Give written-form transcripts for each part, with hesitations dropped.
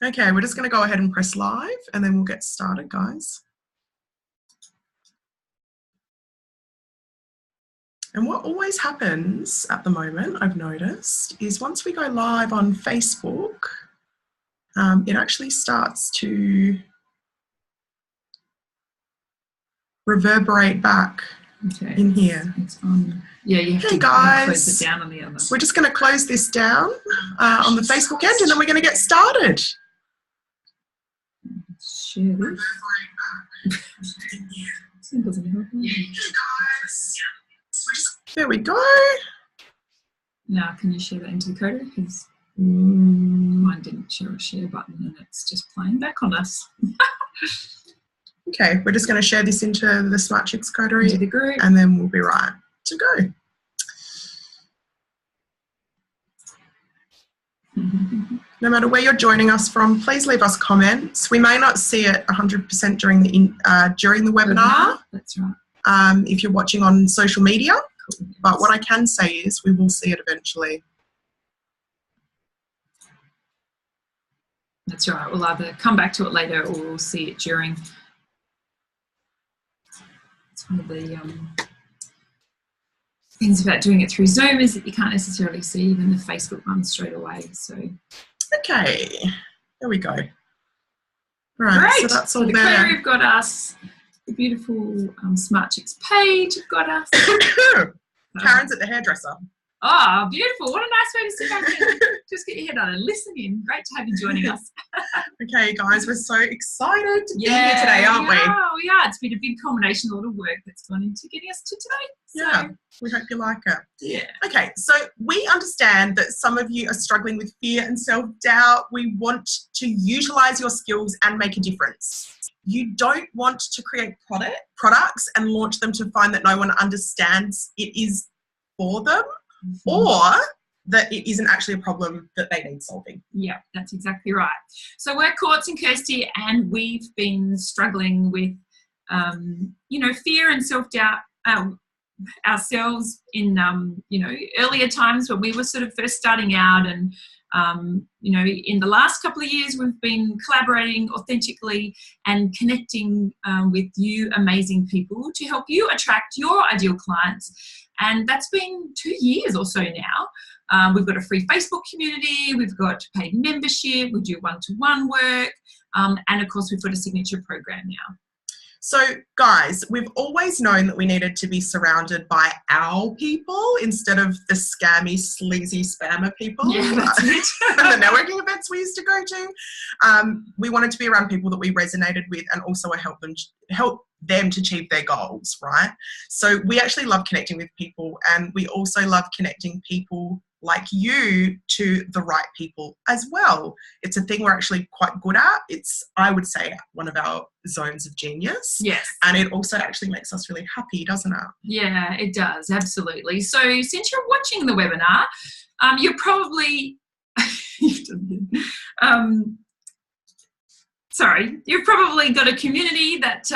Okay, we're just going to go ahead and press live and then we'll get started, guys. And what always happens at the moment, I've noticed, is once we go live on Facebook, it actually starts to reverberate back in here. It's on. Yeah, you have to close it down on the other. We're just going to close this down on the Facebook end and then we're going to get started. Share this. It doesn't help. There we go. Now, can you share that into the coder? Because mine didn't show a share button and it's just playing back on us. Okay, we're just going to share this into the Smart Chicks coterie into the group, and then we'll be right to go. No matter where you're joining us from, please leave us comments. We may not see it 100% during the webinar. That's right. If you're watching on social media, but what I can say is we will see it eventually. That's right. We'll either come back to it later or we'll see it during. It's one of the things about doing it through Zoom is that you can't necessarily see even the Facebook one straight away. So. Okay, there we go. Right, great. So that's all the there. Query, we've got us. The beautiful Smart Chicks page, we've got us. Karen's at the hairdresser. Oh, beautiful. What a nice way to sit back in. Just get your hair done and listen in. Great to have you joining us. Okay, guys, we're so excited to be here today, aren't we? We are. It's been a big combination, a lot of work that's gone into getting us to today. So. Yeah, we hope you like it. Yeah. Okay, so we understand that some of you are struggling with fear and self-doubt. We want to utilize your skills and make a difference. You don't want to create products and launch them to find that no one understands it is for them or that it isn't actually a problem that they need solving. Yeah, that's exactly right. So we're Courts and Kirsty and we've been struggling with, fear and self-doubt ourselves in, earlier times when we were sort of first starting out and, in the last couple of years, we've been collaborating authentically and connecting with you amazing people to help you attract your ideal clients. And that's been 2 years or so now. We've got a free Facebook community, we've got paid membership, we do one-to-one work, and of course we've got a signature program now. So guys, we've always known that we needed to be surrounded by our people instead of the scammy, sleazy spammer people. Yeah, that's it. The networking events we used to go to. We wanted to be around people that we resonated with and also help them to achieve their goals, right? So we actually love connecting with people and we also love connecting people like you to the right people as well. It's a thing we're actually quite good at. It's, I would say, one of our zones of genius. Yes. And it also actually makes us really happy, doesn't it? Yeah, it does, absolutely. So since you're watching the webinar, you're probably, you've probably got a community that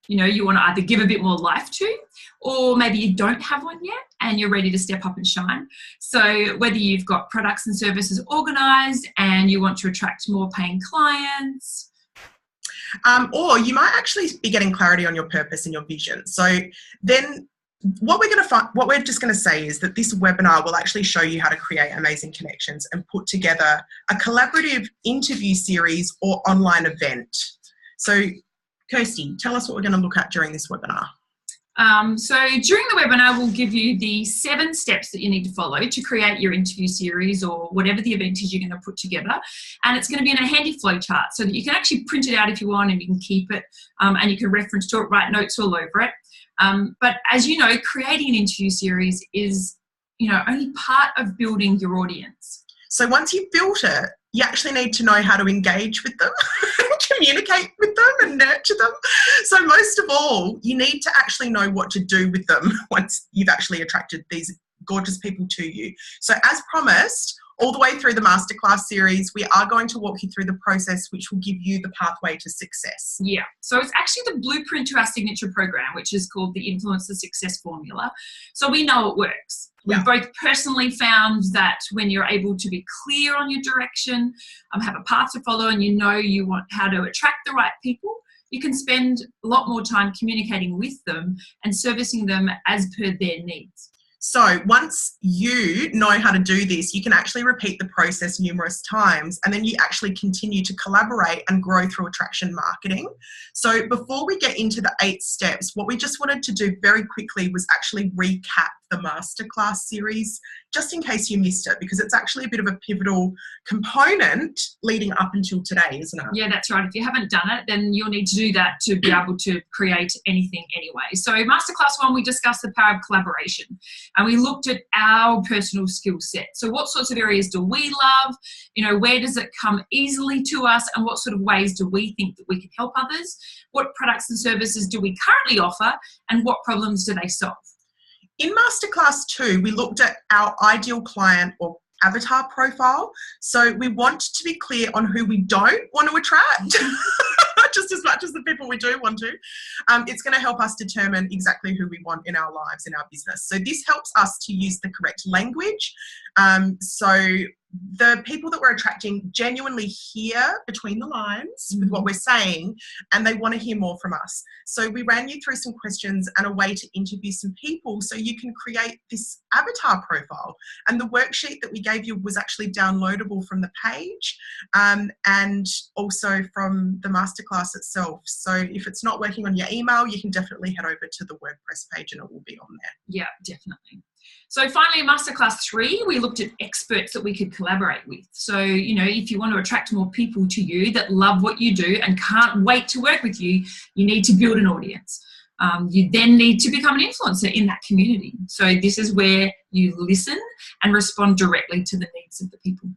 you want to either give a bit more life to, or maybe you don't have one yet and you're ready to step up and shine. So whether you've got products and services organised and you want to attract more paying clients. Or you might actually be getting clarity on your purpose and your vision. So then what we're just going to say is that this webinar will actually show you how to create amazing connections and put together a collaborative interview series or online event. So Kirsty, tell us what we're going to look at during this webinar. So during the webinar, we'll give you the 7 steps that you need to follow to create your interview series or whatever the event is you're going to put together. And it's going to be in a handy flow chart so that you can actually print it out if you want and you can keep it and you can reference to it, write notes all over it. But as you know, creating an interview series is, only part of building your audience. So once you've built it, you actually need to know how to engage with them, communicate with them and nurture them. So most of all, you need to actually know what to do with them once you've actually attracted these gorgeous people to you. So as promised, all the way through the Masterclass series, we are going to walk you through the process which will give you the pathway to success. Yeah. So it's actually the blueprint to our signature program, which is called the Influencer Success Formula. So we know it works. We've both personally found that when you're able to be clear on your direction, have a path to follow, and you want how to attract the right people, you can spend a lot more time communicating with them and servicing them as per their needs. So once you know how to do this, you can actually repeat the process numerous times, and then you actually continue to collaborate and grow through attraction marketing. So before we get into the 8 steps, what we just wanted to do very quickly was actually recap the Masterclass series, just in case you missed it, because it's actually a bit of a pivotal component leading up until today, isn't it? Yeah, that's right. If you haven't done it, then you'll need to do that to be able to create anything anyway. So Masterclass 1, we discussed the power of collaboration, and we looked at our personal skill set. So what sorts of areas do we love? Where does it come easily to us, and what sort of ways do we think that we can help others? What products and services do we currently offer, and what problems do they solve? In Masterclass 2, we looked at our ideal client or avatar profile. So we want to be clear on who we don't want to attract, just as much as the people we do want to. It's going to help us determine exactly who we want in our lives, in our business. So this helps us to use the correct language. So the people that we're attracting genuinely hear between the lines with what we're saying, and they want to hear more from us. So we ran you through some questions and a way to interview some people so you can create this avatar profile. And the worksheet that we gave you was actually downloadable from the page, and also from the Masterclass itself. So if it's not working on your email, you can definitely head over to the WordPress page and it will be on there. Yeah, definitely. So finally, Masterclass 3, we looked at experts that we could collaborate with. So, if you want to attract more people to you that love what you do and can't wait to work with you, you need to build an audience. You then need to become an influencer in that community. So this is where you listen and respond directly to the needs of the people.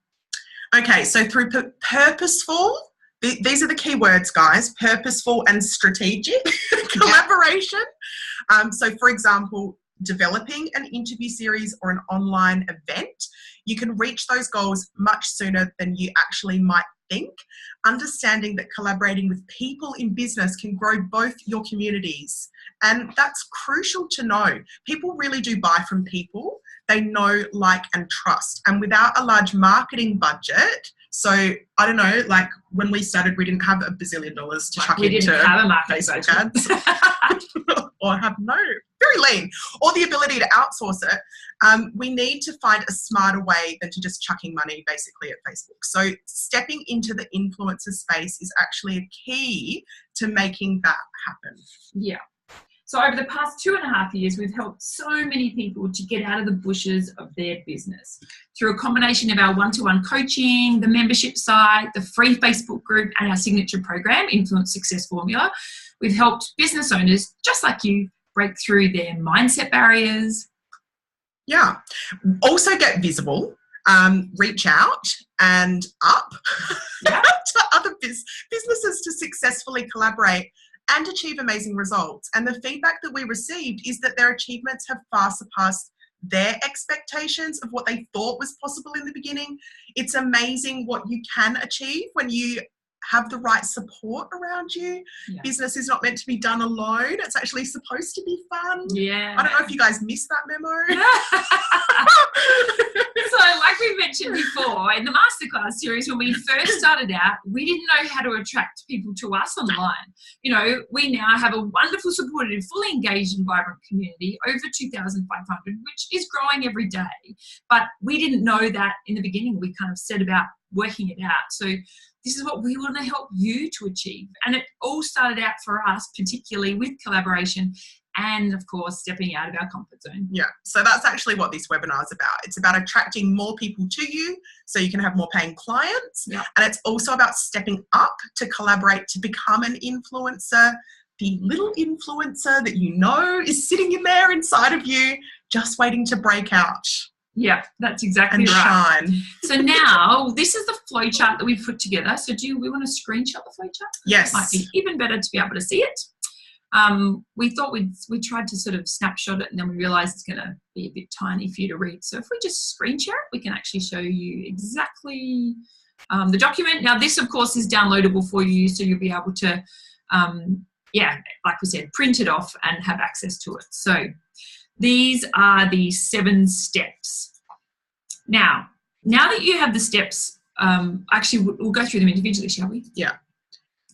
Okay, so through purposeful, these are the key words, guys, purposeful and strategic collaboration. So for example, developing an interview series or an online event, you can reach those goals much sooner than you actually might think. Understanding that collaborating with people in business can grow both your communities. And that's crucial to know. People really do buy from people they know, like, and trust. And without a large marketing budget, so I don't know, like when we started, we didn't have $1 billion to chuck into Facebook ads. Or have very lean, or the ability to outsource it. We need to find a smarter way than to just chucking money basically at Facebook. So stepping into the influencer space is actually a key to making that happen. Yeah. So over the past 2.5 years, we've helped so many people to get out of the bushes of their business through a combination of our one-to-one coaching, the membership site, the free Facebook group, and our signature program, Influence Success Formula. We've helped business owners just like you break through their mindset barriers. Yeah. Also get visible, reach out and up to other businesses to successfully collaborate and achieve amazing results. And the feedback that we received is that their achievements have far surpassed their expectations of what they thought was possible in the beginning. It's amazing what you can achieve when you have the right support around you. Yeah. Business is not meant to be done alone. It's actually supposed to be fun. Yeah. I don't know if you guys missed that memo. So like we mentioned before, in the Masterclass series, when we first started out, we didn't know how to attract people to us online. We now have a wonderful, supportive, fully engaged and vibrant community, over 2,500, which is growing every day. But we didn't know that in the beginning. We kind of set about working it out. So this is what we want to help you to achieve. And it all started out for us, particularly with collaboration and, of course, stepping out of our comfort zone. Yeah, so that's actually what this webinar is about. It's about attracting more people to you so you can have more paying clients. Yeah. And it's also about stepping up to collaborate to become an influencer, the little influencer that you know is sitting in there inside of you, just waiting to break out. Yeah, that's exactly and right. Shine. So now this is the flow chart that we've put together. So we want to screenshot the flow chart? Yes. Might be even better to be able to see it. we thought we tried to sort of snapshot it, and then we realized it's going to be a bit tiny for you to read. So if we just screen share it, we can actually show you exactly the document. Now this, of course, is downloadable for you, so you'll be able to, yeah, like we said, print it off and have access to it. So these are the 7 steps. Now that you have the steps, actually we'll go through them individually, shall we? Yeah.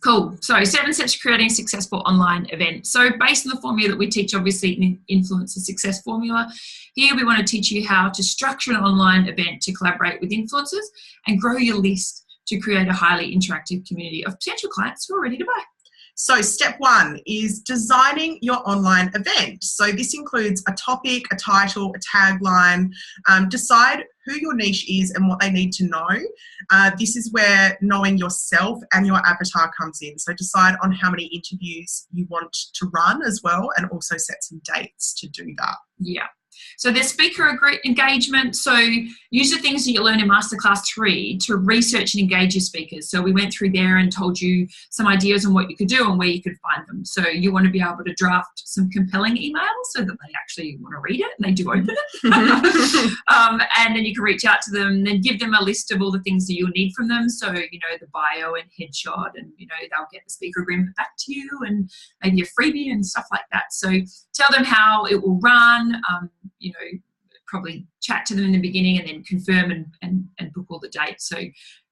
Cool. So 7 steps to creating a successful online event. So based on the formula that we teach, obviously, Influencer Success Formula, here we want to teach you how to structure an online event to collaborate with influencers and grow your list to create a highly interactive community of potential clients who are ready to buy. So step 1 is designing your online event. So this includes a topic, a title, a tagline. Decide who your niche is and what they need to know. This is where knowing yourself and your avatar comes in. So decide on how many interviews you want to run as well, and also set some dates to do that. Yeah. So there's speaker engagement. So use the things that you learn in Masterclass 3 to research and engage your speakers. So we went through there and told you some ideas on what you could do and where you could find them. So you want to be able to draft some compelling emails so that they actually want to read it and they do open it. And then you can reach out to them and then give them a list of all the things that you'll need from them. So, you know, the bio and headshot, and, you know, they'll get the speaker agreement back to you and maybe a freebie and stuff like that. So tell them how it will run. You know, probably chat to them in the beginning and then confirm and book all the dates. So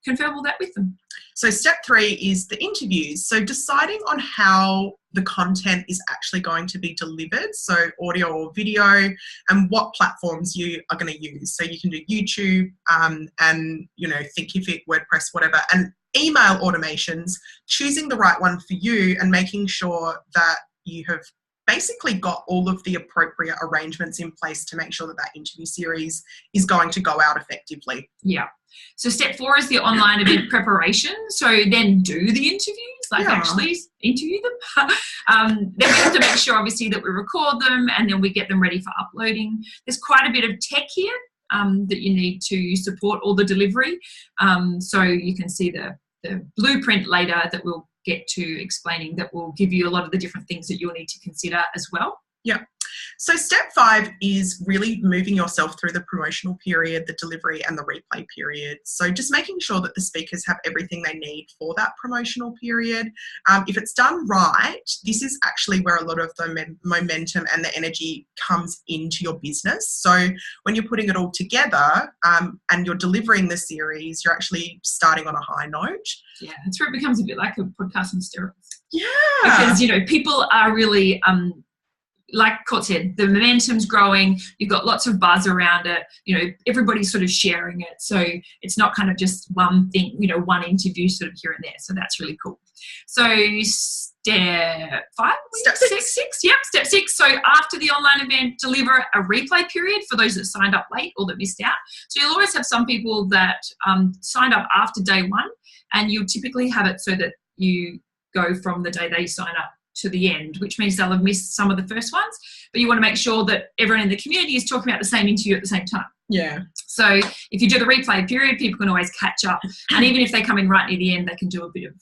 confirm all that with them. So step 3 is the interviews. So deciding on how the content is actually going to be delivered, so audio or video, and what platforms you are going to use. So you can do YouTube and, you know, Thinkific, WordPress, whatever, and email automations, choosing the right one for you and making sure that you have basically got all of the appropriate arrangements in place to make sure that that interview series is going to go out effectively. Yeah. So step 4 is the online event preparation. So then do the interviews, like actually interview them. Then we have to make sure, obviously, that we record them and then we get them ready for uploading. There's quite a bit of tech here that you need to support all the delivery. So you can see the blueprint later that we'll get to explaining, that will give you a lot of the different things that you'll need to consider as well. Yeah. So step 5 is really moving yourself through the promotional period, the delivery and the replay period. So just making sure that the speakers have everything they need for that promotional period. If it's done right, this is actually where a lot of the momentum and the energy comes into your business. So when you're putting it all together and you're delivering the series, you're actually starting on a high note. Yeah, that's where it becomes a bit like a podcast on steroids. Yeah. Because, you know, people are really... like Court said, the momentum's growing, you've got lots of buzz around it, you know, everybody's sort of sharing it. So it's not kind of just one thing, you know, one interview sort of here and there. So that's really cool. So step 5? Step 6. Yep, step 6. So after the online event, deliver a replay period for those that signed up late or that missed out. So you'll always have some people that signed up after day 1, and you'll typically have it so that you go from the day they sign up to the end, which means they'll have missed some of the first ones, but you want to make sure that everyone in the community is talking about the same interview at the same time. Yeah. So if you do the replay period, people can always catch up, and even if they come in right near the end, they can do a bit of,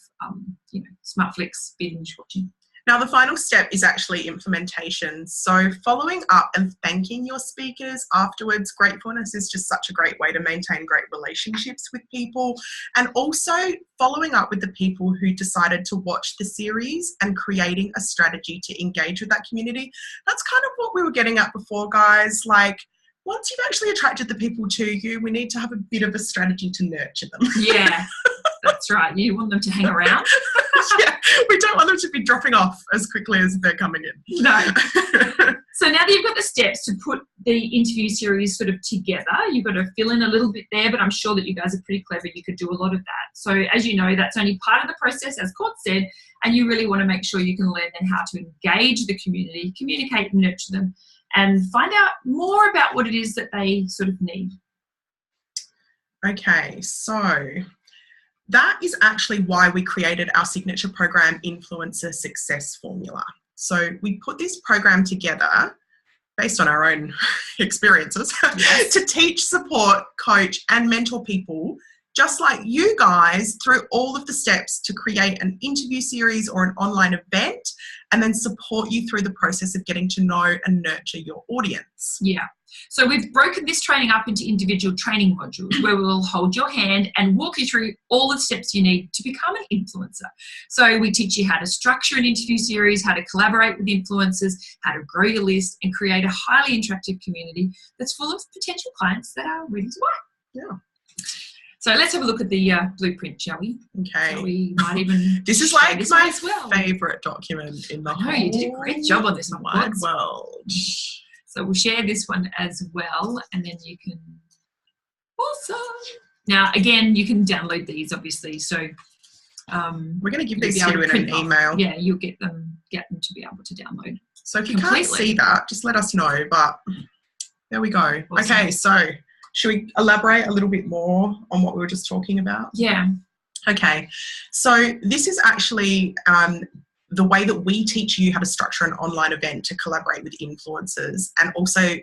you know, smart flicks, binge watching. Now, the final step is actually implementation. So following up and thanking your speakers afterwards. Gratefulness is just such a great way to maintain great relationships with people. And also following up with the people who decided to watch the series and creating a strategy to engage with that community. That's kind of what we were getting at before, guys. Like, once you've actually attracted the people to you, we need to have a bit of a strategy to nurture them. Yeah, that's right. You want them to hang around. Yeah, we don't want them to be dropping off as quickly as they're coming in. No. So now that you've got the steps to put the interview series sort of together, you've got to fill in a little bit there, but I'm sure that you guys are pretty clever. You could do a lot of that. So as you know, that's only part of the process, as Court said, and you really want to make sure you can learn then how to engage the community, communicate and nurture them, and find out more about what it is that they sort of need. Okay, so that is actually why we created our signature program, Influencer Success Formula. So we put this program together based on our own experiences to teach, support, coach, and mentor people just like you guys, through all of the steps to create an interview series or an online event, and then support you through the process of getting to know and nurture your audience. Yeah. So we've broken this training up into individual training modules where we will hold your hand and walk you through all the steps you need to become an influencer. So we teach you how to structure an interview series, how to collaborate with influencers, how to grow your list and create a highly interactive community that's full of potential clients that are ready to buy. Yeah. So let's have a look at the blueprint, shall we? Okay. So we might even this is like this my favourite document in the whole you did a great job on this one, wide world. So we'll share this one as well, and then you can also. Now, again, you can download these, obviously. So we're going to give these to you in an email. Yeah, you'll get them to be able to download. So if you can't see that, just let us know. But there we go. Awesome. Okay, so should we elaborate a little bit more on what we were just talking about? Yeah. Okay, so this is actually the way that we teach you how to structure an online event to collaborate with influencers and also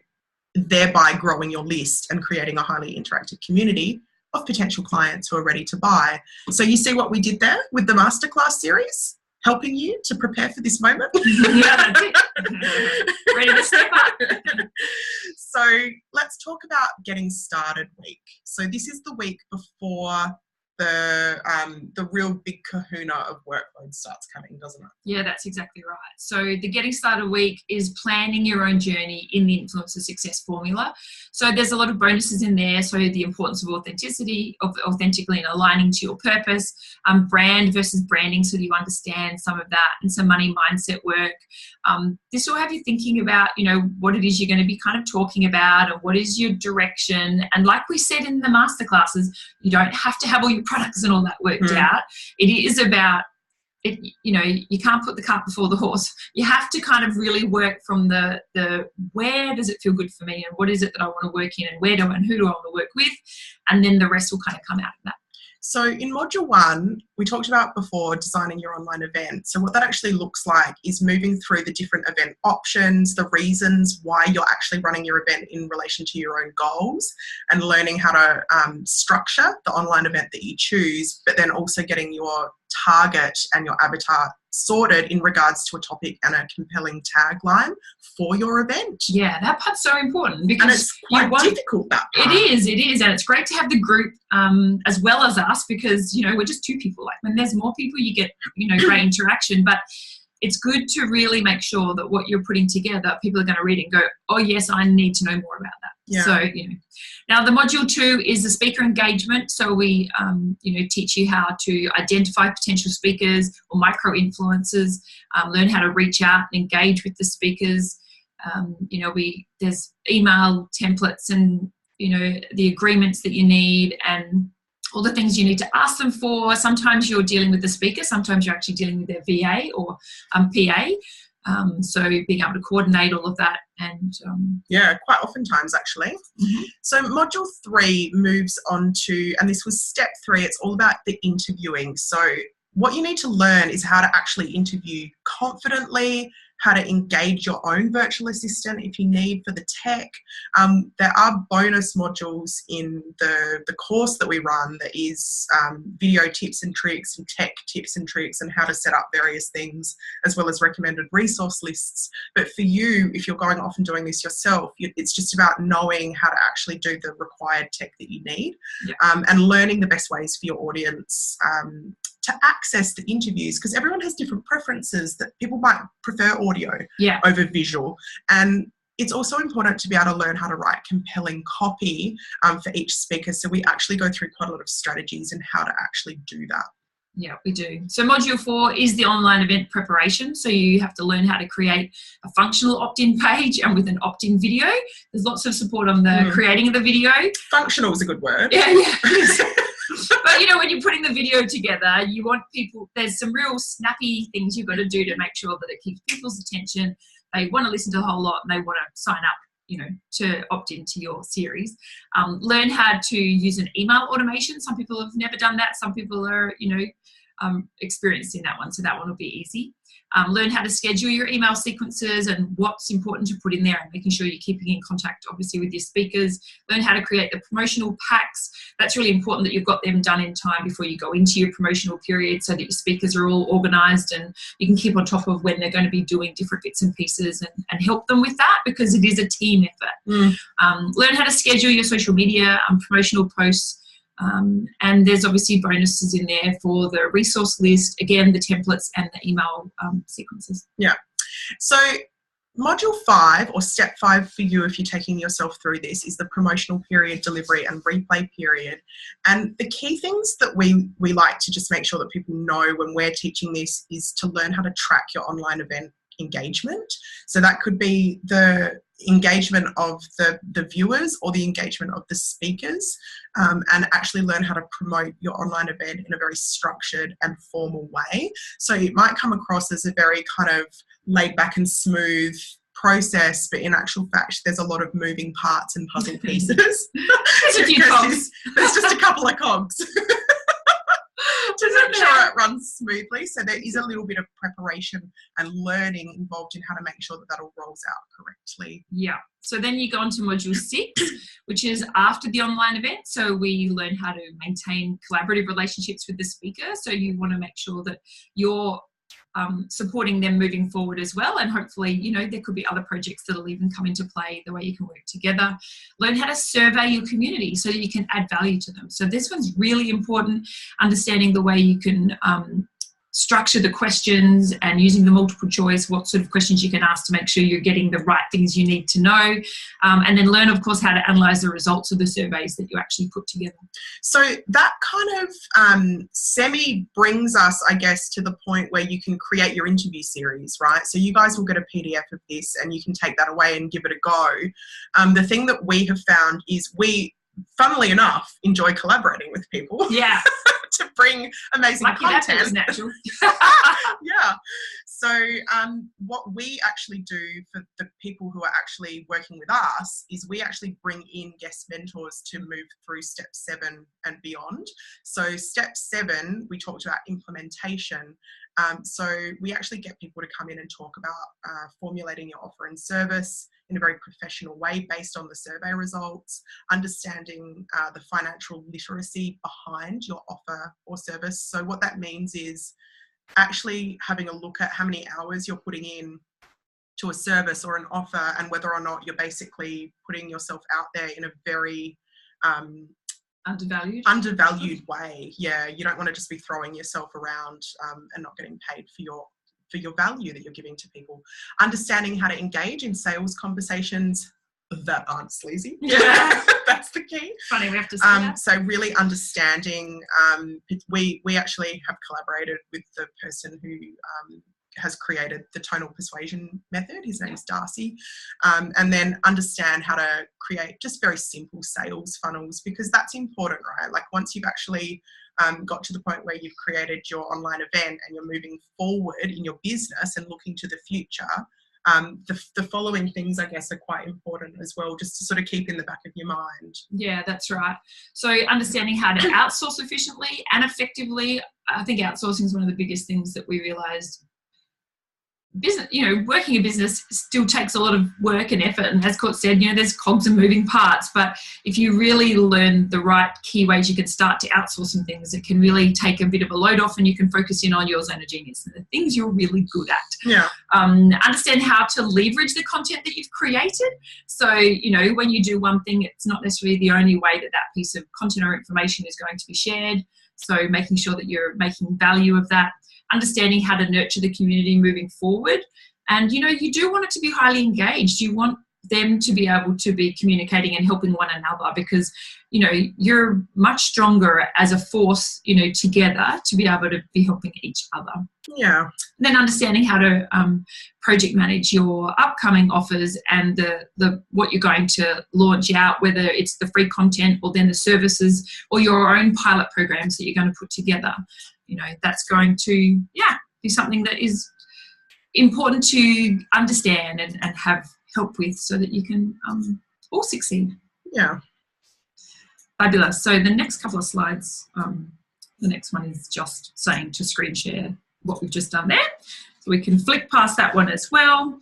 thereby growing your list and creating a highly interactive community of potential clients who are ready to buy. So you see what we did there with the Masterclass series, helping you to prepare for this moment? Yeah, that's it. Ready to step up. So let's talk about getting started week. So this is the week before the real big kahuna of workload starts coming, doesn't it? Yeah, that's exactly right. So the getting started week is planning your own journey in the influencer success formula. So there's a lot of bonuses in there. So the importance of authenticity, of authentically and aligning to your purpose, brand versus branding, so that you understand some of that, and some money mindset work. This will have you thinking about, what it is you're going to be kind of talking about, and what is your direction. And like we said in the masterclasses, you don't have to have all your products and all that worked out. It is about it, you can't put the cart before the horse. You have to kind of really work from the where does it feel good for me, and what is it that I want to work in, and who do I want to work with, and then the rest will kind of come out of that. So in module 1, we talked about before designing your online event. So what that actually looks like is moving through the different event options, the reasons why you're actually running your event in relation to your own goals, and learning how to structure the online event that you choose, but then also getting your target and your avatar sorted in regards to a topic and a compelling tagline for your event. Yeah, that part's so important, because and it's quite difficult, that part. It is, and it's great to have the group as well as us, because we're just two people. Like when there's more people, you get great interaction, but it's good to really make sure that what you're putting together, people are going to read it and go, oh yes, I need to know more about that. Yeah. So, now the module 2 is the speaker engagement. So we, teach you how to identify potential speakers or micro influencers, learn how to reach out and engage with the speakers. There's email templates and, the agreements that you need, and all the things you need to ask them for. Sometimes you're dealing with the speaker, sometimes you're actually dealing with their VA or PA. So being able to coordinate all of that, and quite oftentimes actually. Mm-hmm. So module 3 moves on to, and this was step 3, it's all about the interviewing. So what you need to learn is how to actually interview confidently, how to engage your own virtual assistant if you need for the tech. There are bonus modules in the course that we run that is video tips and tricks and tech tips and tricks and how to set up various things, as well as recommended resource lists. But for you, if you're going off and doing this yourself, it's just about knowing how to actually do the required tech that you need, and learning the best ways for your audience to access the interviews, because everyone has different preferences. That people might prefer audio over visual, and it's also important to be able to learn how to write compelling copy for each speaker. So we actually go through quite a lot of strategies and how to actually do that. Yeah, we do. So module 4 is the online event preparation. So you have to learn how to create a functional opt-in page and with an opt-in video. There's lots of support on the creating of the video. Functional is a good word. Yeah. But when you're putting the video together, you want people, there's some real snappy things you've got to do to make sure that it keeps people's attention. They want to listen to the whole lot, and they want to sign up, to opt into your series. Learn how to use an email automation. Some people have never done that. Some people are, experienced in that one, so that one will be easy. Learn how to schedule your email sequences and what's important to put in there, and making sure you're keeping in contact, obviously, with your speakers. Learn how to create the promotional packs. That's really important that you've got them done in time before you go into your promotional period, so that your speakers are all organised and you can keep on top of when they're going to be doing different bits and pieces, and help them with that, because it is a team effort. Learn how to schedule your social media, promotional posts. And there's obviously bonuses in there for the resource list, again, the templates and the email sequences. Yeah. So module 5, or step 5 for you if you're taking yourself through this, is the promotional period, delivery and replay period. And the key things that we like to just make sure that people know when we're teaching this is to learn how to track your online event engagement. So that could be the engagement of the viewers or the engagement of the speakers, and actually learn how to promote your online event in a very structured and formal way. So it might come across as a very kind of laid back and smooth process, but in actual fact there's a lot of moving parts and puzzle pieces. There's a few cogs. There's just a couple of cogs to make sure it runs smoothly. So there is a little bit of preparation and learning involved in how to make sure that all rolls out correctly. Yeah. So then you go on to module 6, which is after the online event. So we learn how to maintain collaborative relationships with the speaker. So you want to make sure that you're supporting them moving forward as well, and hopefully, there could be other projects that'll even come into play, the way you can work together. Learn how to survey your community so that you can add value to them. So this one's really important, understanding the way you can structure the questions and using the multiple choice, what sort of questions you can ask to make sure you're getting the right things you need to know, and then learn, of course, how to analyse the results of the surveys that you actually put together. So that kind of semi brings us, I guess, to the point where you can create your interview series, right? So you guys will get a PDF of this and you can take that away and give it a go. The thing that we have found is we, funnily enough, enjoy collaborating with people. Yeah. To bring amazing content. That is natural. Yeah. So what we actually do for the people who are actually working with us is we actually bring in guest mentors to move through step 7 and beyond. So step 7, we talked about implementation. So we actually get people to come in and talk about formulating your offer and service in a very professional way based on the survey results, understanding the financial literacy behind your offer or service. So what that means is actually having a look at how many hours you're putting in to a service or an offer, and whether or not you're basically putting yourself out there in a very undervalued way. Yeah, you don't want to just be throwing yourself around and not getting paid for your value that you're giving to people. Understanding how to engage in sales conversations that aren't sleazy. Yeah. That's the key. Funny, we have to say that. So really understanding, we actually have collaborated with the person who has created the tonal persuasion method. His name's Darcy. And then understand how to create just very simple sales funnels, because that's important, right? Like once you've actually got to the point where you've created your online event and you're moving forward in your business and looking to the future, the following things, I guess, are quite important as well, just to sort of keep in the back of your mind. Yeah, that's right. So understanding how to outsource efficiently and effectively. I think outsourcing is one of the biggest things that we realised. Business, working a business still takes a lot of work and effort, and as Court said, there's cogs and moving parts, but if you really learn the right key ways you can start to outsource some things, it can really take a bit of a load off and you can focus in on your zone of genius and the things you're really good at. Yeah. Understand how to leverage the content that you've created. So, when you do one thing, it's not necessarily the only way that piece of content or information is going to be shared. So making sure that you're making value of that. Understanding how to nurture the community moving forward. And, you do want it to be highly engaged. You want them to be able to be communicating and helping one another, because, you're much stronger as a force, together to be able to be helping each other. Yeah. And then understanding how to project manage your upcoming offers and the what you're going to launch out, whether it's the free content or then the services or your own pilot programs that you're going to put together. That's going to, be something that is important to understand and have help with so that you can all succeed. Yeah. Fabulous. So the next couple of slides The next one is just saying to screen share what we've just done there. So we can flick past that one as well.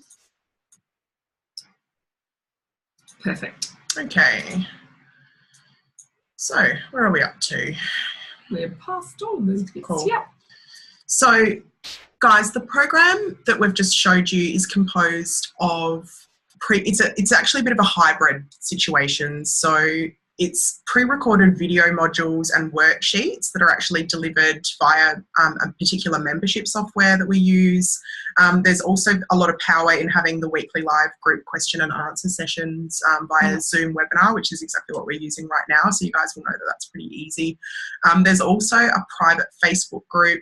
Perfect. Okay. So where are we up to? We're past all those bits. Cool. Yep. So guys, the program that we've just showed you is composed of it's actually a bit of a hybrid situation. So it's pre-recorded video modules and worksheets that are actually delivered via a particular membership software that we use. There's also a lot of power in having the weekly live group question and answer sessions via Zoom webinar, which is exactly what we're using right now. So you guys will know that that's pretty easy. There's also a private Facebook group.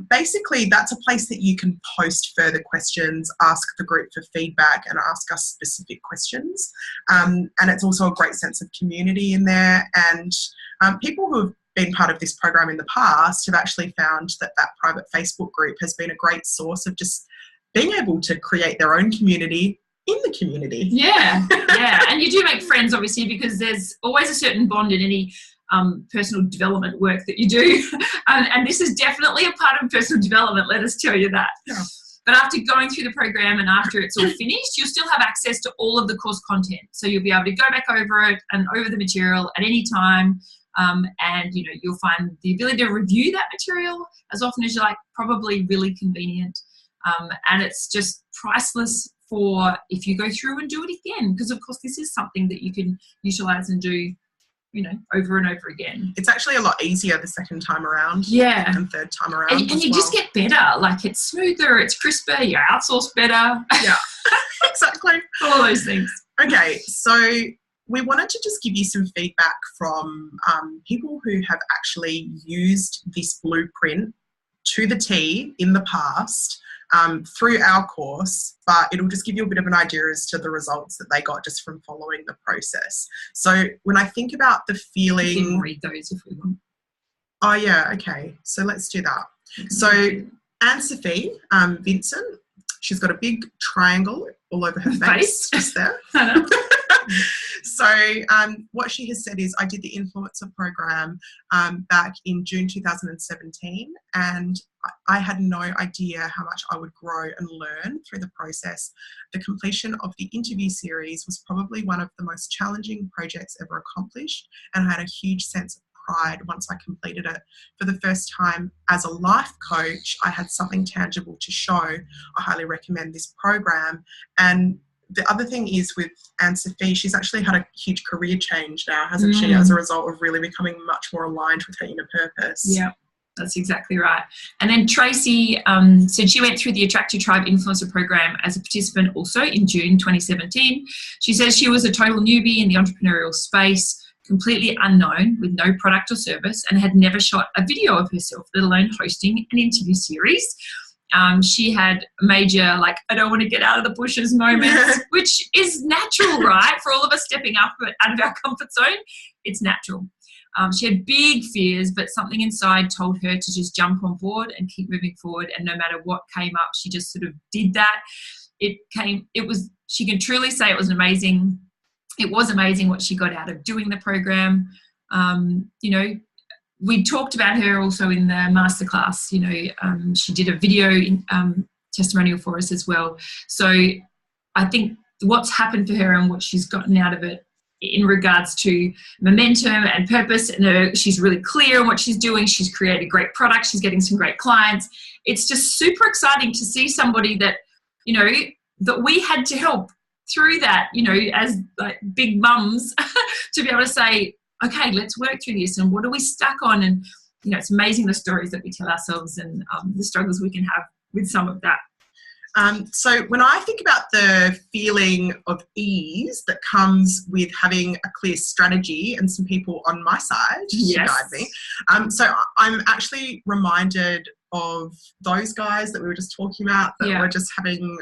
Basically, that's a place that you can post further questions, ask the group for feedback, and ask us specific questions. And it's also a great sense of community in there. And people who have been part of this program in the past have actually found that that private Facebook group has been a great source of just being able to create their own community in the community. Yeah, yeah. And you do make friends, obviously, because there's always a certain bond in any personal development work that you do. And this is definitely a part of personal development, let us tell you that. Yeah. But after going through the program and after it's all finished, you'll still have access to all of the course content. So you'll be able to go back over it and over the material at any time. And, you know, you'll find the ability to review that material as often as you like, probably really convenient. And it's just priceless for if you go through and do it again, because of course this is something that you can utilize and do, you know, over and over again. It's actually a lot easier the second time around. Yeah. And third time around. And you just get better. Like, it's smoother, it's crisper, you outsource better. Yeah, exactly. All those things. Okay, so we wanted to just give you some feedback from people who have actually used this blueprint to the T in the past through our course, but it'll just give you a bit of an idea as to the results that they got just from following the process. So when I think about the feeling... We can read those if we want. Oh, yeah, okay. So let's do that. So Anne-Sophie Vincent, she's got a big triangle all over her face just there. So what she has said is, I did the Influencer program back in June 2017, and I had no idea how much I would grow and learn through the process. The completion of the interview series was probably one of the most challenging projects ever accomplished, and I had a huge sense of pride once I completed it. For the first time as a life coach, I had something tangible to show. I highly recommend this program. And the other thing is with Anne-Sophie, she's actually had a huge career change now, hasn't she, as a result of really becoming much more aligned with her inner purpose. Yeah, that's exactly right. And then Tracy said she went through the Attract Your Tribe Influencer program as a participant also in June 2017. She says she was a total newbie in the entrepreneurial space, completely unknown with no product or service, and had never shot a video of herself, let alone hosting an interview series. She had major, like, I don't want to get out of the bushes moments, which is natural, right? For all of us stepping up out of our comfort zone, it's natural. She had big fears, but something inside told her to just jump on board and keep moving forward. And no matter what came up, she just sort of did that. She can truly say it was amazing. It was amazing what she got out of doing the program. You know, we talked about her also in the masterclass. You know, she did a video testimonial for us as well. So I think what's happened for her and what she's gotten out of it in regards to momentum and purpose, and she's really clear on what she's doing. She's created great products. She's getting some great clients. It's just super exciting to see somebody that, you know, that we had to help through that, you know, as like big mums to be able to say, okay, let's work through this, and what are we stuck on? And, you know, it's amazing the stories that we tell ourselves and the struggles we can have with some of that. So when I think about the feeling of ease that comes with having a clear strategy and some people on my side to guide me, so I'm actually reminded of those guys that we were just talking about that were just having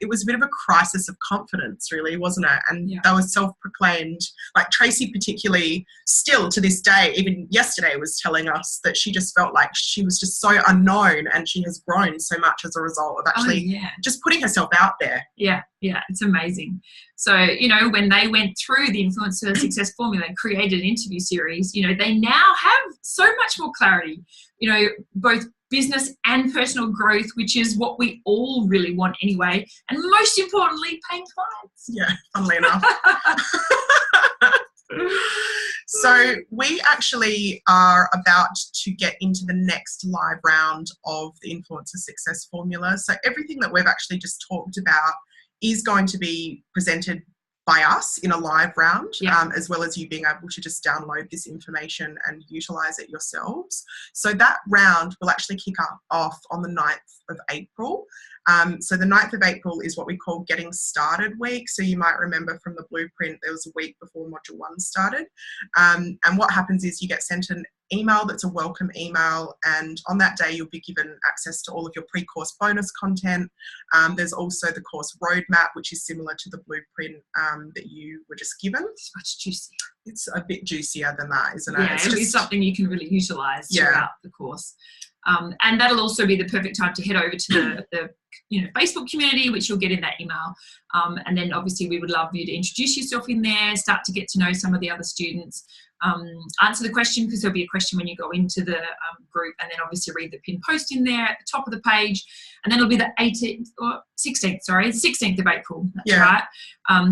it was a bit of a crisis of confidence, really, wasn't it? And they were self-proclaimed, like Tracy particularly, still to this day, even yesterday, was telling us that she just felt like she was just so unknown, and she has grown so much as a result of actually just putting herself out there. Yeah, Yeah, it's amazing. So, you know, when they went through the Influencer Success Formula and created an interview series, you know, they now have so much more clarity, you know, both business and personal growth, which is what we all really want anyway. And most importantly, paying clients. Yeah, funnily enough. So we actually are about to get into the next live round of the Influencer Success Formula. So everything that we've actually just talked about is going to be presented by us in a live round, as well as you being able to just download this information and utilize it yourselves. So that round will actually kick off on the 9th of April. So the 9th of April is what we call Getting Started Week. So you might remember from the blueprint, there was a week before Module 1 started. And what happens is you get sent an email that's a welcome email, and on that day you'll be given access to all of your pre-course bonus content. There's also the course roadmap, which is similar to the blueprint that you were just given. It's much juicier. It's a bit juicier than that, isn't it? Yeah, it'll be something you can really utilize throughout the course. And that'll also be the perfect time to head over to the Facebook community, which you'll get in that email. And then obviously we would love you to introduce yourself in there, start to get to know some of the other students, answer the question, because there'll be a question when you go into the group, and then obviously read the pinned post in there at the top of the page. And then it'll be the 16th of April, that's right,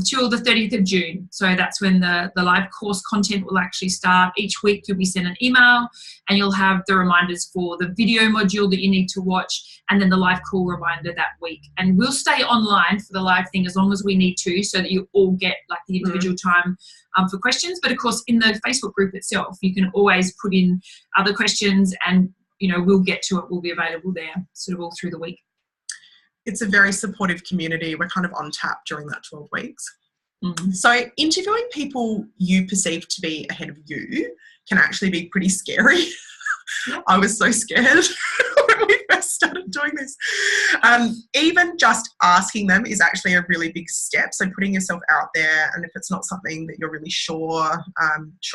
till the 30th of June. So that's when the live course content will actually start. Each week you'll be sent an email, and you'll have the reminders for the video module that you need to watch, and then the live call reminder that week. And we'll stay online for the live thing as long as we need to, so that you all get like the individual time for questions. But of course, in the Facebook group itself, you can always put in other questions, and we'll get to it. We'll be available there sort of all through the week. It's a very supportive community. We're kind of on tap during that 12 weeks. So interviewing people you perceive to be ahead of you can actually be pretty scary. I was so scared when we first started doing this. Even just asking them is actually a really big step. So putting yourself out there, and if it's not something that you're really sure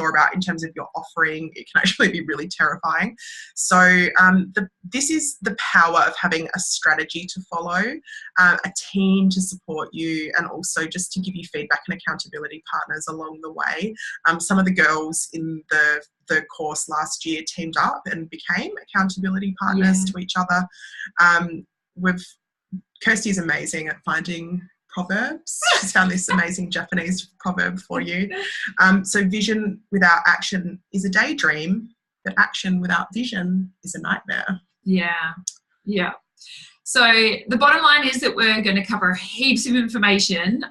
about in terms of your offering, it can actually be really terrifying. So this is the power of having a strategy to follow, a team to support you, and also just to give you feedback and accountability partners along the way. Some of the girls in the course last year teamed up and became accountability partners to each other. Kirsty is amazing at finding proverbs. She's found this amazing Japanese proverb for you. So vision without action is a daydream, but action without vision is a nightmare. Yeah. So the bottom line is that we're going to cover heaps of information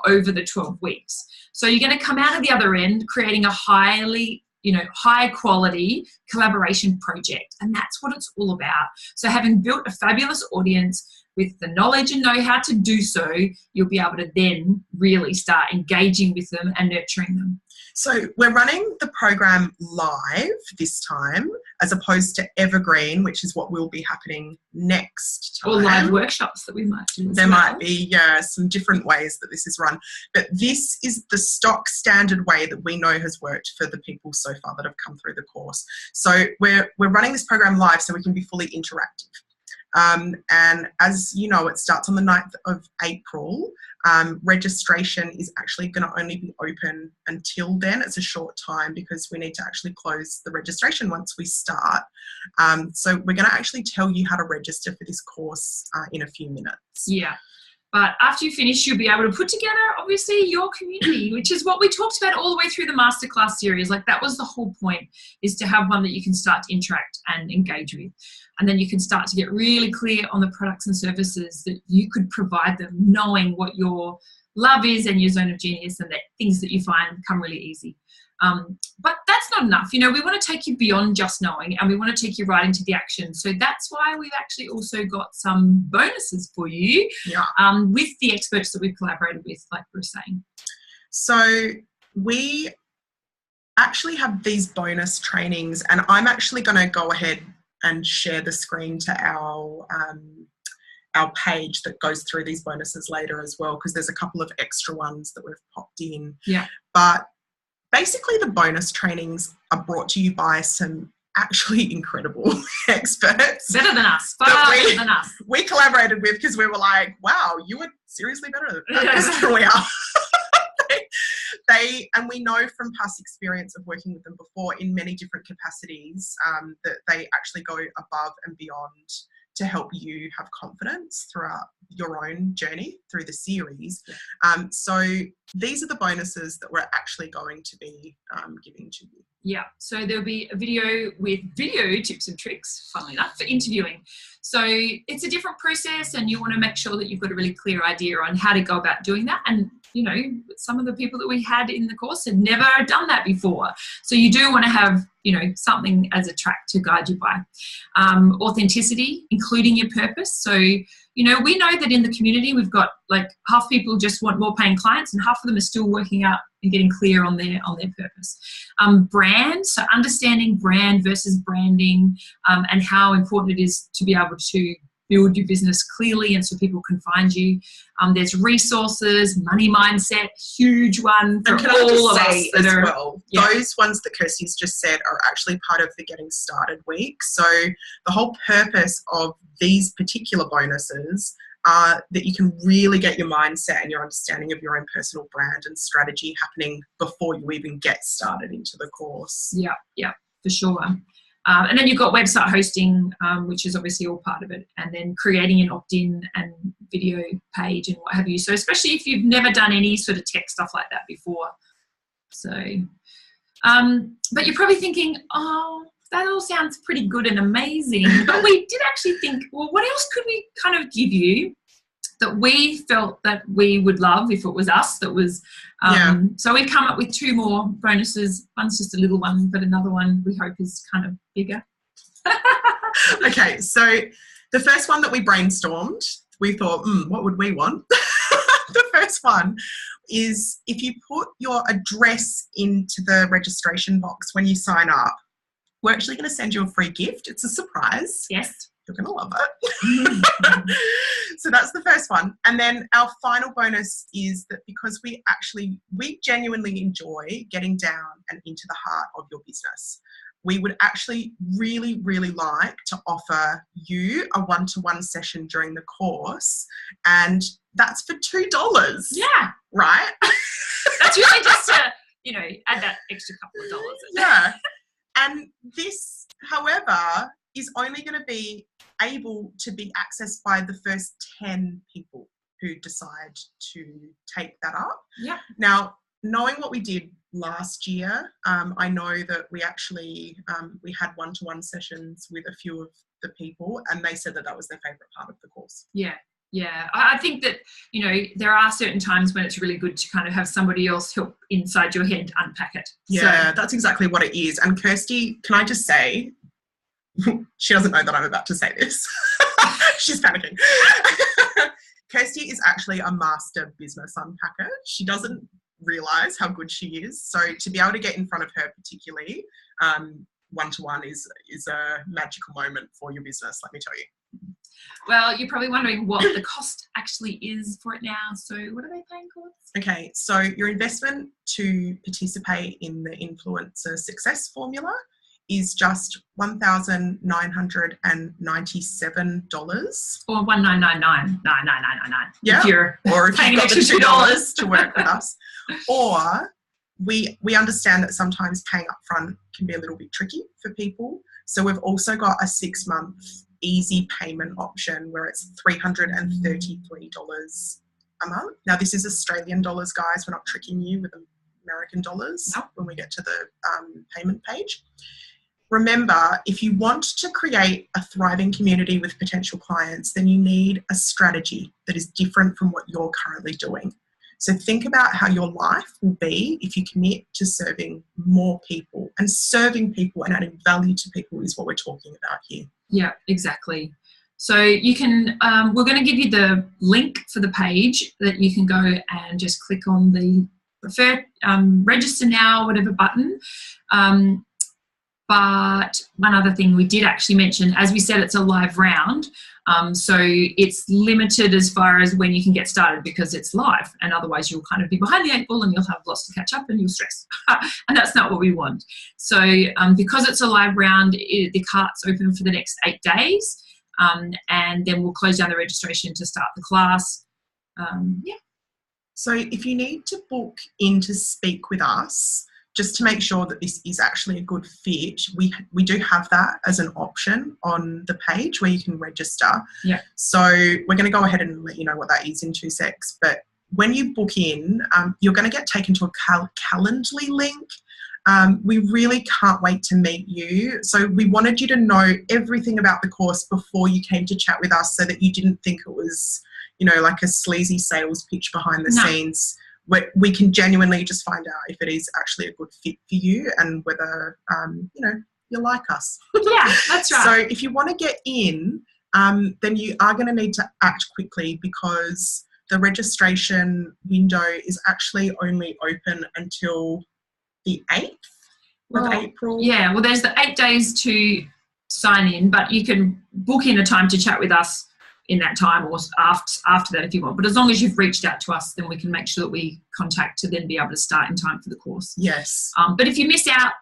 over the 12 weeks. So you're going to come out of the other end creating a high quality collaboration project. And that's what it's all about. So having built a fabulous audience with the knowledge and know how to do so, you'll be able to then really start engaging with them and nurturing them. So we're running the program live this time, as opposed to evergreen, which is what will be happening next time. Or live workshops that we might do. There might be, some different ways that this is run. But this is the stock standard way that we know has worked for the people so far that have come through the course. So we're running this program live so we can be fully interactive. And as you know, it starts on the 9th of April. Registration is actually going to only be open until then. It's a short time because we need to actually close the registration once we start. So we're going to actually tell you how to register for this course in a few minutes. Yeah. But after you finish, you'll be able to put together, obviously, your community, which is what we talked about all the way through the Masterclass series. Like, that was the whole point, is to have one that you can start to interact and engage with. And then you can start to get really clear on the products and services that you could provide them, knowing what your love is and your zone of genius, and the things that you find come really easy. But that's not enough. We want to take you beyond just knowing, and we want to take you right into the action. So that's why we've actually also got some bonuses for you with the experts that we've collaborated with, like we were saying. So we actually have these bonus trainings, and I'm actually going to go ahead and share the screen to our page that goes through these bonuses later as well, because there's a couple of extra ones that we've popped in. Yeah. But basically, the bonus trainings are brought to you by some actually incredible experts. Better than us, far better than us. We collaborated with, because we were like, wow, you were seriously better at this than we are. And we know from past experience of working with them before in many different capacities, that they actually go above and beyond to help you have confidence throughout your own journey through the series. So these are the bonuses that we're actually going to be giving to you. Yeah, so there'll be a video with video tips and tricks, funnily enough, for interviewing. So it's a different process, and you want to make sure that you've got a really clear idea on how to go about doing that. And, you know, some of the people that we had in the course had never done that before. So you do want to have, you know, something as a track to guide you by. Authenticity, including your purpose. So, you know, we know that in the community we've got like half people just want more paying clients, and half of them are still working out and getting clear on their purpose. Brand, so understanding brand versus branding, and how important it is to be able to build your business clearly and so people can find you. There's resources, money mindset, huge one for all of us. Those ones that Kirsty's just said are actually part of the Getting Started week. So the whole purpose of these particular bonuses are that you can really get your mindset and your understanding of your own personal brand and strategy happening before you even get started into the course. Yeah, for sure. And then you've got website hosting, which is obviously all part of it, and then creating an opt-in and video page and what have you. So especially if you've never done any sort of tech stuff like that before. So, but you're probably thinking, oh, that all sounds pretty good and amazing. But we did actually think, well, what else could we kind of give you that we felt that we would love if it was us that was so we've come up with two more bonuses. One's just a little one, but another one we hope is kind of bigger. Okay, so the first one that we brainstormed, we thought, what would we want? The first one is if you put your address into the registration box when you sign up, we're actually going to send you a free gift. It's a surprise. Yes. You're going to love it. So that's the first one. And then our final bonus is that because we genuinely enjoy getting down and into the heart of your business, we would actually really, really like to offer you a one-to-one session during the course. And that's for $2. Yeah. Right? That's really just to, you know, add that extra couple of dollars. Yeah. And this, however, is only going to be able to be accessed by the first 10 people who decide to take that up. Yeah. Now, knowing what we did last year, I know that we actually we had one-to-one sessions with a few of the people, and they said that that was their favourite part of the course. Yeah. Yeah, I think that, you know, there are certain times when it's really good to kind of have somebody else help inside your head unpack it. Yeah, that's exactly what it is. And Kirsty, can I just say, she doesn't know that I'm about to say this. She's panicking. Kirsty is actually a master business unpacker. She doesn't realise how good she is. So to be able to get in front of her particularly, one-to-one is a magical moment for your business, let me tell you. Well, you're probably wondering what the cost actually is for it now. So what are they paying for? Okay, so your investment to participate in the Influencer Success Formula is just $1,997. Or $1,999. Yeah, or if you've got the $2 to work with us. Or we understand that sometimes paying upfront can be a little bit tricky for people. So we've also got a 6-month easy payment option where it's $333 a month. Now, this is Australian dollars, guys. We're not tricking you with American dollars when we get to the payment page. Remember, if you want to create a thriving community with potential clients, then you need a strategy that is different from what you're currently doing. So think about how your life will be if you commit to serving more people, and serving people and adding value to people is what we're talking about here. Yeah, exactly. So you can, we're going to give you the link for the page that you can go and just click on the register now, whatever button. But one other thing we did actually mention, as we said, it's a live round. So it's limited as far as when you can get started because it's live, and otherwise you'll kind of be behind the 8 ball and you'll have lots to catch up and you'll stress. And that's not what we want. So because it's a live round, the cart's open for the next 8 days, and then we'll close down the registration to start the class. So if you need to book in to speak with us, just to make sure that this is actually a good fit, we do have that as an option on the page where you can register. Yeah. So we're going to go ahead and let you know what that is in 2 secs. But when you book in, you're going to get taken to a Calendly link. We really can't wait to meet you. So we wanted you to know everything about the course before you came to chat with us so that you didn't think it was, like a sleazy sales pitch behind the scenes. We can genuinely just find out if it is actually a good fit for you and whether, you like us. Yeah, that's right. So if you want to get in, then you are going to need to act quickly because the registration window is actually only open until the 8th of April. Yeah, well, there's the 8 days to sign in, but you can book in a time to chat with us in that time or after that if you want. But as long as you've reached out to us, then we can make sure that we contact to then be able to start in time for the course. Yes. But if you miss out,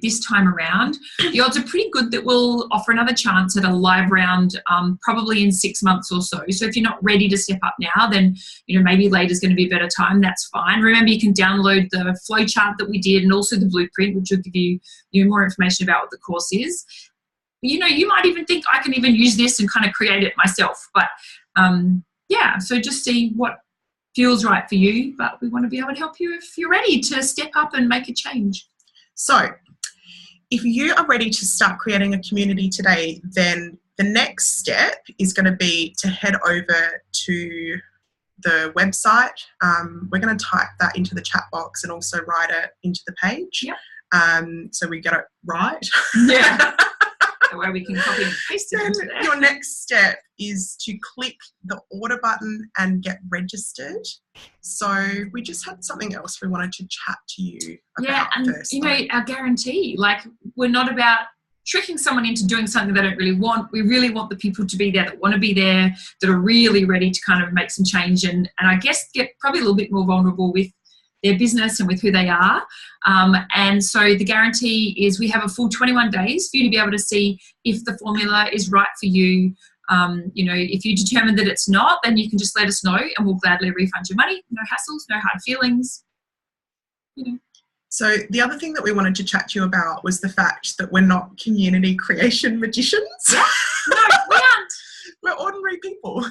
this time around, the odds are pretty good that we'll offer another chance at a live round probably in 6 months or so. So if you're not ready to step up now, then, maybe later is going to be a better time. That's fine. Remember, you can download the flow chart that we did and also the blueprint, which will give you more information about what the course is. You might even think I can even use this and kind of create it myself. But, so just see what feels right for you. But we want to be able to help you if you're ready to step up and make a change. So if you are ready to start creating a community today, then the next step is going to be to head over to the website. We're going to type that into the chat box and also write it into the page. Yep. So we get it right. Yeah. Where we can copy and paste it into there. Your next step is to click the order button and get registered. So we just had something else we wanted to chat to you about first. Our guarantee, we're not about tricking someone into doing something they don't really want. We really want the people to be there that want to be there, that are really ready to kind of make some change and I guess get probably a little bit more vulnerable with their business and with who they are. And so the guarantee is we have a full 21 days for you to be able to see if the formula is right for you. If you determine that it's not, then you can just let us know and we'll gladly refund your money. No hassles, no hard feelings. So the other thing that we wanted to chat to you about was the fact that we're not community creation magicians. Yeah. No, we aren't. We're ordinary people.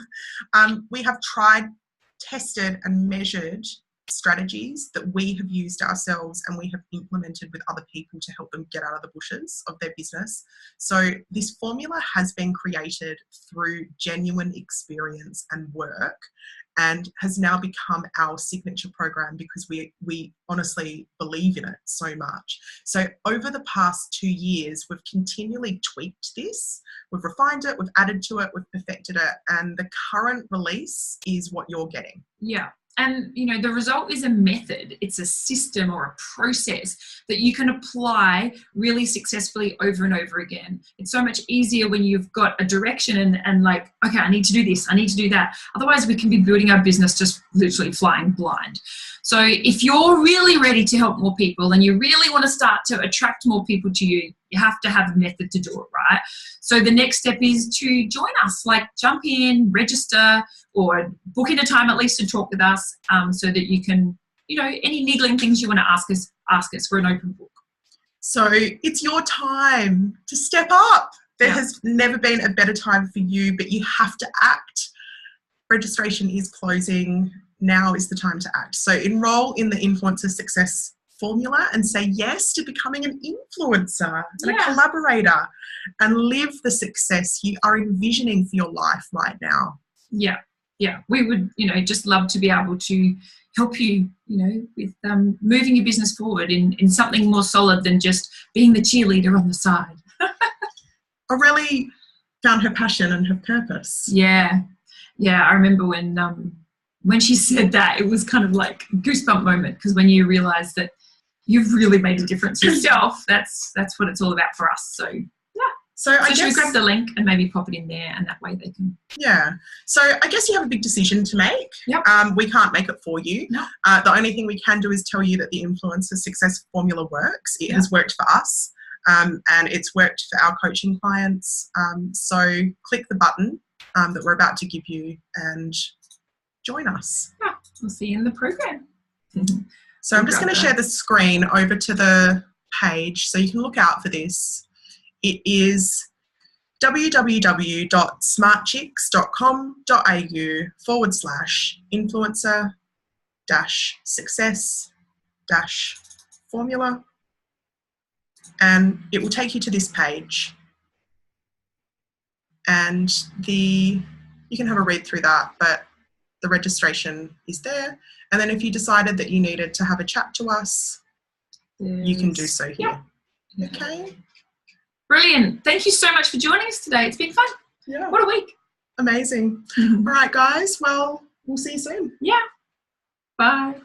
We have tried, tested and measured strategies that we have used ourselves and we have implemented with other people to help them get out of the bushes of their business. So this formula has been created through genuine experience and work and has now become our signature program because we honestly believe in it so much. So over the past 2 years, we've continually tweaked this. We've refined it, we've added to it, we've perfected it, and the current release is what you're getting. Yeah. And, the result is a method. It's a system or a process that you can apply really successfully over and over again. It's so much easier when you've got a direction and okay, I need to do this, I need to do that. Otherwise, we can be building our business just literally flying blind. So if you're really ready to help more people and you really want to start to attract more people to you, you have to have a method to do it, right? So the next step is to join us, jump in, register, or book in a time at least to talk with us so that you can, any niggling things you want to ask us. We're an open book. So it's your time to step up. There has never been a better time for you, but you have to act. Registration is closing. Now is the time to act. So enroll in the Influencer Success Formula and say yes to becoming an influencer and a collaborator and live the success you are envisioning for your life right now. Yeah. We would, just love to be able to help you, with moving your business forward in something more solid than just being the cheerleader on the side. Aurelie found her passion and her purpose. Yeah. I remember when she said that, it was kind of like a goosebump moment because when you realise that you've really made a difference yourself, that's what it's all about for us. So So I should we guess, grab the link and maybe pop it in there, and that way they can. Yeah. So I guess you have a big decision to make. Yep. We can't make it for you. No. The only thing we can do is tell you that the Influencer Success Formula works. It has worked for us, and it's worked for our coaching clients. So click the button that we're about to give you and join us. Yeah, we'll see you in the program. So I'm just going to share the screen over to the page so you can look out for this. It is www.smartchicks.com.au/influencer-success-formula, and it will take you to this page, and you can have a read through that, but the registration is there. And then if you decided that you needed to have a chat to us, you can do so here. Yep. Okay. Brilliant. Thank you so much for joining us today. It's been fun. Yeah. What a week. Amazing. All right, guys. Well, we'll see you soon. Yeah. Bye.